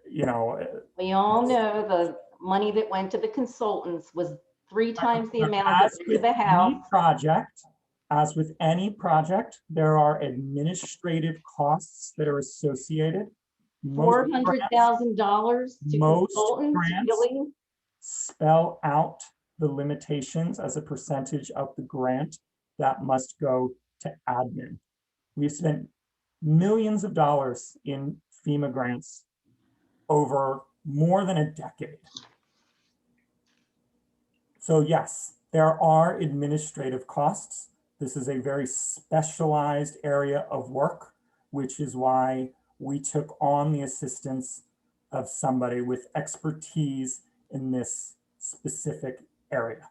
S7: We all know the money that went to the consultants was 3 times the amount that went to the house.
S1: As with any project, there are administrative costs that are associated.
S7: $400,000 to
S1: Most
S7: consultants,
S1: grants
S7: really?
S1: spell out the limitations as a percentage of the grant that must go to admin. We've spent millions of dollars in FEMA grants over more than a decade. So yes, there are administrative costs. This is a very specialized area of work, which is why we took on the assistance of somebody with expertise in this specific area.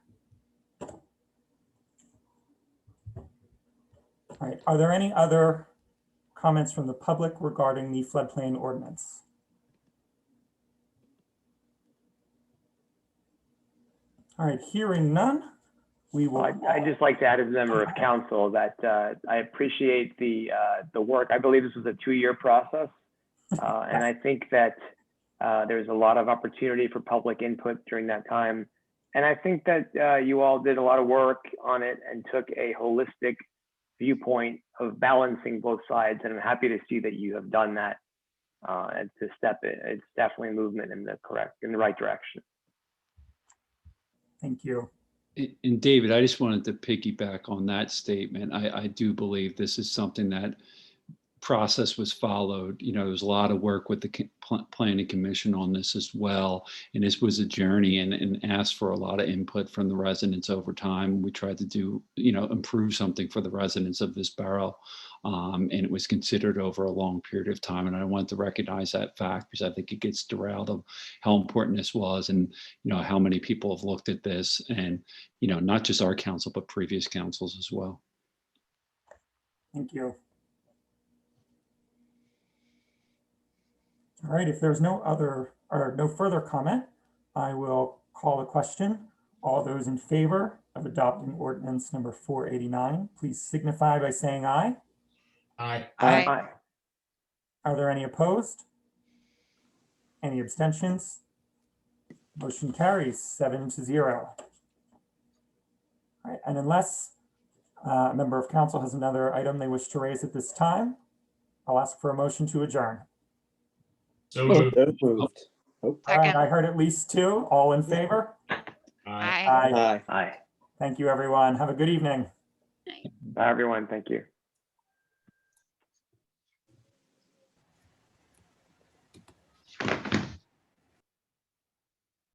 S1: All right, are there any other comments from the public regarding the floodplain ordinance? All right, hearing none, we will.
S5: I'd just like to add as a member of council that I appreciate the work. I believe this was a 2-year process. And I think that there's a lot of opportunity for public input during that time. And I think that you all did a lot of work on it and took a holistic viewpoint of balancing both sides. And I'm happy to see that you have done that and to step it. It's definitely a movement in the right direction.
S1: Thank you.
S12: And David, I just wanted to piggyback on that statement. I do believe this is something that process was followed. There was a lot of work with the planning commission on this as well. And this was a journey and asked for a lot of input from the residents over time. We tried to do, improve something for the residents of this borough. And it was considered over a long period of time. And I wanted to recognize that fact because I think it gets derailed of how important this was and, how many people have looked at this and, not just our council, but previous councils as well.
S1: Thank you. All right, if there's no further comment, I will call the question. All those in favor of adopting ordinance number 489, please signify by saying aye.
S9: Aye.
S1: Aye. Are there any opposed? Any abstentions? Motion carries 7-0. All right, and unless a member of council has another item they wish to raise at this time, I'll ask for a motion to adjourn.
S9: So moved.
S1: All right, I heard at least 2. All in favor?
S4: Aye.
S5: Aye.
S1: Thank you, everyone. Have a good evening.
S5: Bye, everyone. Thank you.